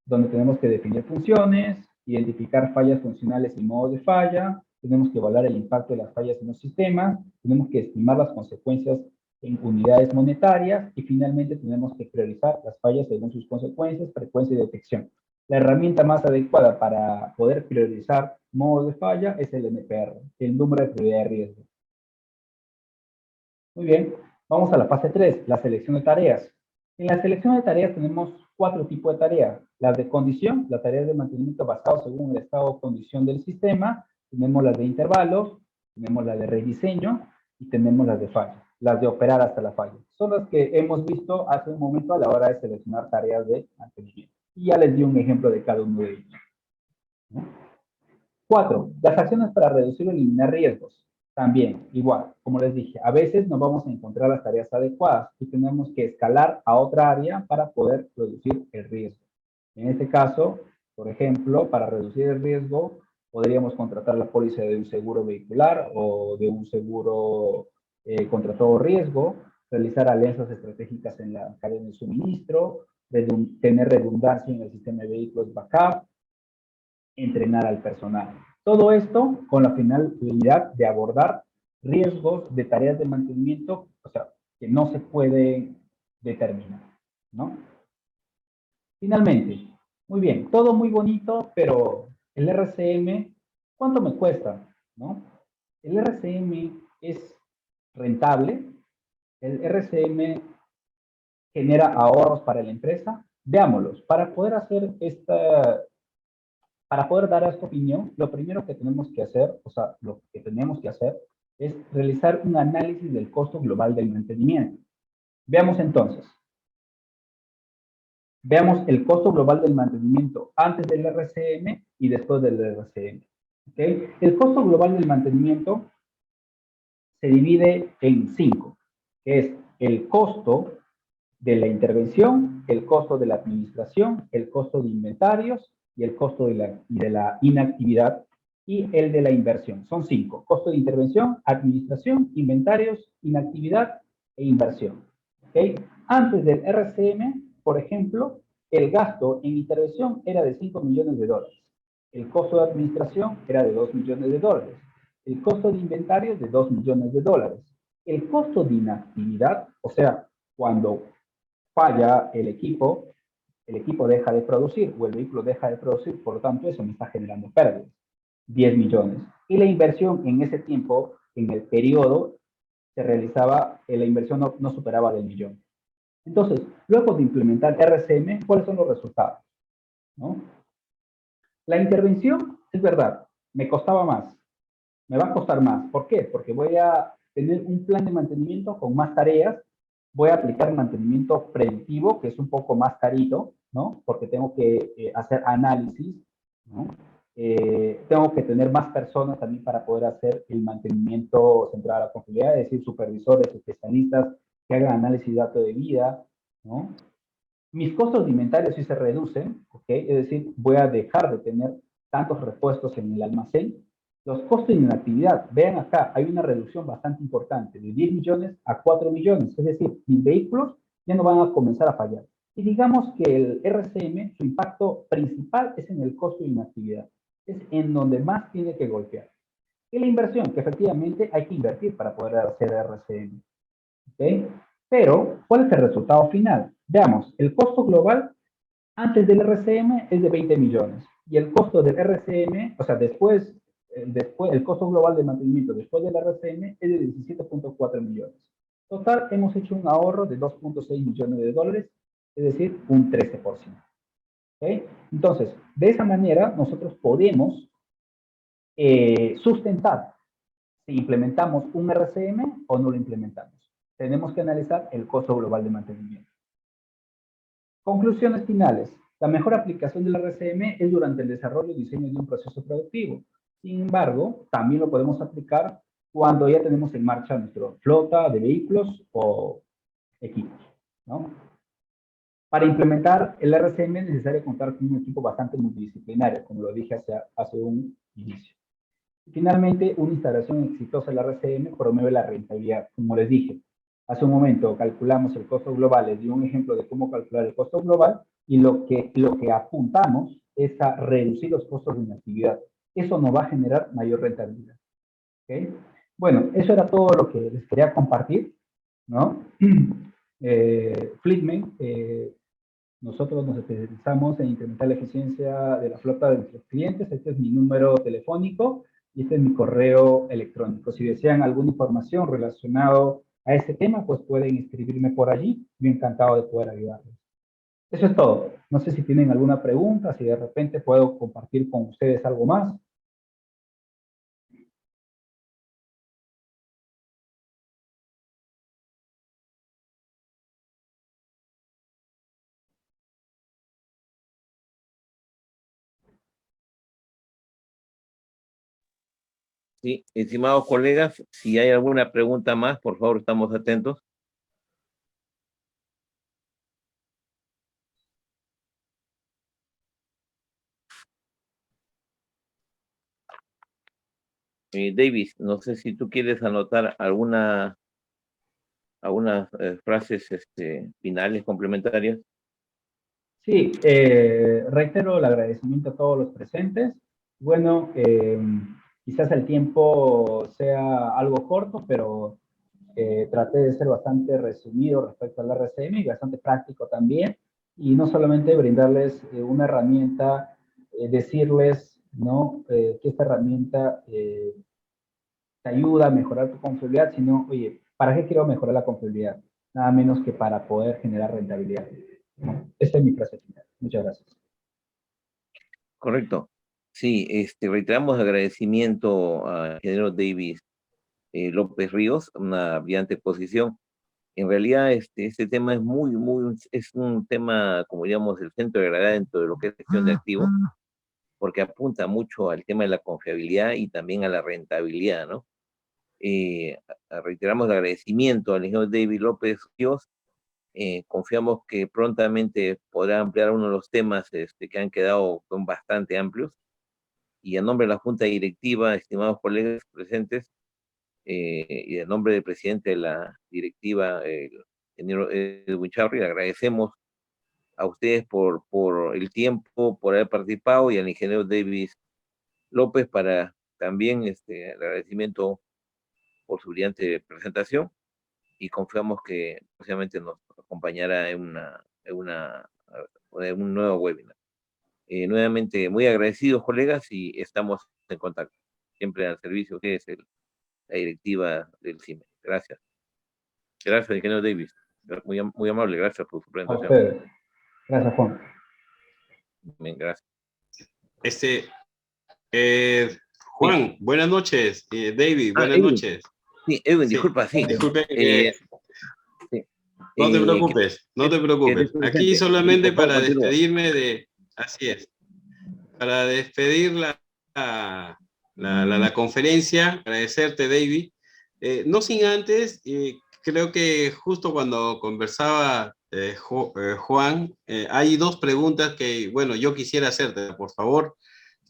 donde tenemos que definir funciones, identificar fallas funcionales y modos de falla, tenemos que evaluar el impacto de las fallas en los sistemas, tenemos que estimar las consecuencias en unidades monetarias y finalmente tenemos que priorizar las fallas según sus consecuencias, frecuencia y detección. La herramienta más adecuada para poder priorizar modos de falla es el NPR, el número de prioridad de riesgo. Muy bien, vamos a la fase 3, la selección de tareas. En la selección de tareas tenemos 4 tipos de tareas. Las de condición, las tareas de mantenimiento basadas según el estado o condición del sistema. Tenemos las de intervalos, tenemos las de rediseño y tenemos las de falla, las de operar hasta la falla. Son las que hemos visto hace un momento a la hora de seleccionar tareas de mantenimiento. Y ya les di un ejemplo de cada uno de ellos, ¿no? 4. Las acciones para reducir o eliminar riesgos. También, igual, como les dije, a veces no vamos a encontrar las tareas adecuadas y tenemos que escalar a otra área para poder reducir el riesgo. En este caso, por ejemplo, para reducir el riesgo, podríamos contratar la póliza de un seguro vehicular o de un seguro contra todo riesgo, realizar alianzas estratégicas en la cadena de suministro, tener redundancia en el sistema de vehículos backup, entrenar al personal. Todo esto con la finalidad de abordar riesgos de tareas de mantenimiento, o sea, que no se pueden determinar, ¿no? Finalmente, muy bien, todo muy bonito, pero el RCM, ¿cuánto me cuesta? ¿No? El RCM es rentable, el RCM genera ahorros para la empresa. Veámoslos, para poder dar esta opinión, lo primero que tenemos que hacer, o sea, lo que tenemos que hacer es realizar un análisis del costo global del mantenimiento. Veamos entonces. Veamos el costo global del mantenimiento antes del RCM y después del RCM. ¿Okay? El costo global del mantenimiento se divide en 5, que es el costo de la intervención, el costo de la administración, el costo de inventarios y el costo de la inactividad y el de la inversión. Son 5. Costo de intervención, administración, inventarios, inactividad e inversión. ¿Okay? Antes del RCM, por ejemplo, el gasto en intervención era de 5 millones de dólares. El costo de administración era de 2 millones de dólares. El costo de inventarios de 2 millones de dólares. El costo de inactividad, o sea, cuando falla el equipo deja de producir o el vehículo deja de producir, por lo tanto eso me está generando pérdidas, 10 millones. Y la inversión en ese tiempo, en el periodo, se realizaba, la inversión no superaba del millón. Entonces, luego de implementar RCM, ¿cuáles son los resultados? ¿No? La intervención, es verdad, me costaba más, me va a costar más. ¿Por qué? Porque voy a tener un plan de mantenimiento con más tareas, voy a aplicar mantenimiento predictivo, que es un poco más carito, ¿no? Porque tengo que hacer análisis, ¿no? Tengo que tener más personas también para poder hacer el mantenimiento centrado a la confiabilidad, es decir, supervisores, especialistas que hagan análisis de datos de vida, ¿no? Mis costos de inventario sí se reducen, ¿ok? Es decir, voy a dejar de tener tantos repuestos en el almacén. Los costos de inactividad, vean acá, hay una reducción bastante importante, de 10 millones a 4 millones, es decir, mis vehículos ya no van a comenzar a fallar. Y digamos que el RCM, su impacto principal es en el costo de inactividad, es en donde más tiene que golpear. Y la inversión, que efectivamente hay que invertir para poder hacer RCM. ¿Okay? Pero, ¿cuál es el resultado final? Veamos, el costo global antes del RCM es de 20 millones y el costo del RCM, o sea, después el costo global de mantenimiento después del RCM es de 17.4 millones. Total, hemos hecho un ahorro de 2.6 millones de dólares, es decir, un 13%. ¿Okay? Entonces, de esa manera, nosotros podemos sustentar si implementamos un RCM o no lo implementamos. Tenemos que analizar el costo global de mantenimiento. Conclusiones finales. La mejor aplicación del RCM es durante el desarrollo y diseño de un proceso productivo. Sin embargo, también lo podemos aplicar cuando ya tenemos en marcha nuestra flota de vehículos o equipos, ¿no? Para implementar el RCM es necesario contar con un equipo bastante multidisciplinario, como lo dije hace un inicio. Finalmente, una instalación exitosa del RCM promueve la rentabilidad. Como les dije, hace un momento calculamos el costo global, les di un ejemplo de cómo calcular el costo global y lo que apuntamos es a reducir los costos de inactividad. Eso nos va a generar mayor rentabilidad. ¿Okay? Bueno, eso era todo lo que les quería compartir, ¿no? Fleetmate, nosotros nos especializamos en incrementar la eficiencia de la flota de nuestros clientes. Este es mi número telefónico y este es mi correo electrónico. Si desean alguna información relacionada a este tema, pues pueden escribirme por allí. Yo encantado de poder ayudarles. Eso es todo. No sé si tienen alguna pregunta, si de repente puedo compartir con ustedes algo más. Sí, estimados colegas, si hay alguna pregunta más, por favor, estamos atentos. Davis, no sé si tú quieres anotar algunas frases finales complementarias. Sí, reitero el agradecimiento a todos los presentes. Bueno, quizás el tiempo sea algo corto, pero traté de ser bastante resumido respecto al RCM y bastante práctico también. Y no solamente brindarles una herramienta, decirles, ¿no? Que esta herramienta te ayuda a mejorar tu confiabilidad, sino, oye, ¿para qué quiero mejorar la confiabilidad? Nada menos que para poder generar rentabilidad, ¿no? Esta es mi frase final. Muchas gracias. Correcto. Sí, reiteramos agradecimiento al ingeniero Davis López Ríos, una brillante exposición. En realidad, este tema es un tema, como digamos, el centro de gravedad dentro de lo que es gestión de activos, porque apunta mucho al tema de la confiabilidad y también a la rentabilidad, ¿no? Reiteramos el agradecimiento al ingeniero David López Ríos. Confiamos que prontamente podrá ampliar uno de los temas que han quedado son bastante amplios. Y en nombre de la Junta Directiva, estimados colegas presentes, y en nombre del presidente de la directiva, el ingeniero Edwin Chaurri, le agradecemos a ustedes por el tiempo, por haber participado, y al ingeniero Davis López para también el agradecimiento por su brillante presentación, y confiamos que próximamente nos acompañará en un nuevo webinar. Nuevamente, muy agradecidos, colegas, y estamos en contacto. Siempre al servicio de ustedes, la directiva del CIME. Gracias. Gracias, ingeniero Davis. Muy amable, gracias por su A presentación. ustedes. Gracias, Juan. Bien, gracias. Juan, Sí. buenas noches. David, buenas Edwin. noches. Sí, Edwin, Sí, disculpa, sí. disculpe Sí. no te preocupes, no te preocupes. Aquí solamente Por favor, para continúa. despedirme así es, para despedir la conferencia, agradecerte, David. No sin antes, creo que justo cuando conversaba Juan, hay dos preguntas que, bueno, yo quisiera hacerte, por favor.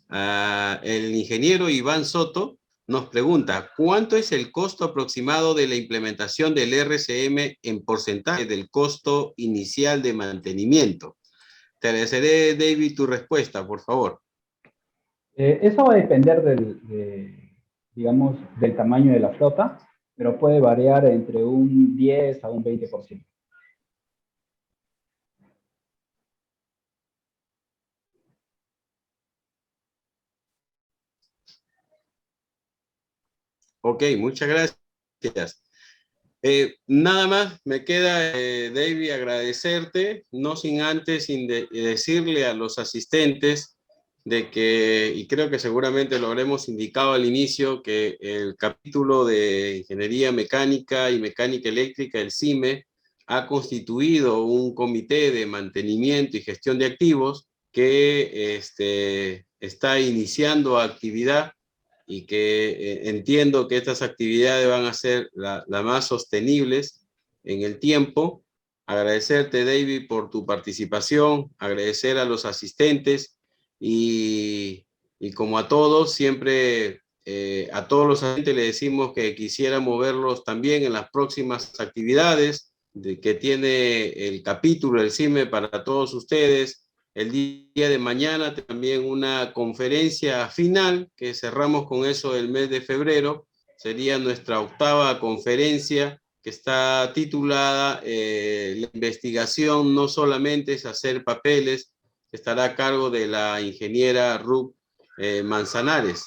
El ingeniero Iván Soto nos pregunta, ¿cuánto es el costo aproximado de la implementación del RCM en porcentaje del costo inicial de mantenimiento? Te agradeceré, David, tu respuesta, por favor. Eso va a depender digamos, del tamaño de la flota, pero puede variar entre un 10 a un 20%. Ok, muchas gracias. Nada más me queda, David, agradecerte, no sin antes decirle a los asistentes de que, y creo que seguramente lo habremos indicado al inicio, que el capítulo de Ingeniería Mecánica y Mecánica Eléctrica, el CIME, ha constituido un comité de mantenimiento y gestión de activos que está iniciando actividad y que entiendo que estas actividades van a ser las más sostenibles en el tiempo. Agradecerte, David, por tu participación, agradecer a los asistentes y como a todos, siempre a todos los asistentes les decimos que quisiéramos verlos también en las próximas actividades que tiene el capítulo del CIME para todos ustedes, el día de mañana también una conferencia final, que cerramos con eso el mes de febrero. Sería nuestra 8ª conferencia, que está titulada La investigación no solamente es hacer papeles, estará a cargo de la ingeniera Ruth Manzanares.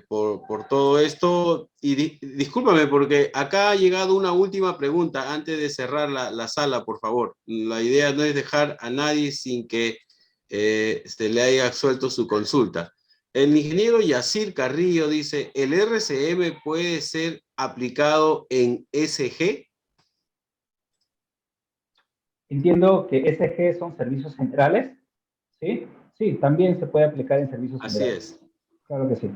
Por todo esto, y discúlpame porque acá ha llegado una última pregunta antes de cerrar la sala, por favor. La idea no es dejar a nadie sin que se le haya suelto su consulta. El ingeniero Yacir Carrillo dice, ¿el RCM puede ser aplicado en SG? Entiendo que SG son servicios generales, ¿sí? Sí, también se puede aplicar en servicios Así generales. es. Claro que sí.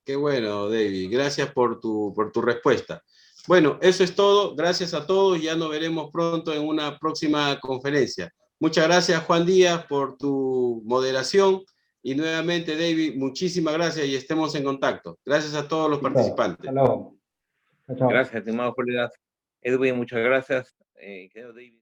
Qué bueno, David. Gracias por tu respuesta. Bueno, eso es todo. Gracias a todos. Ya nos veremos pronto en una próxima conferencia. Muchas gracias, Juan Díaz, por tu moderación. Y nuevamente, David, muchísimas gracias y estemos en contacto. Gracias a todos los participantes. Hasta luego. Chao, chao. Gracias, estimado colega Edwin, muchas gracias. Ingeniero David.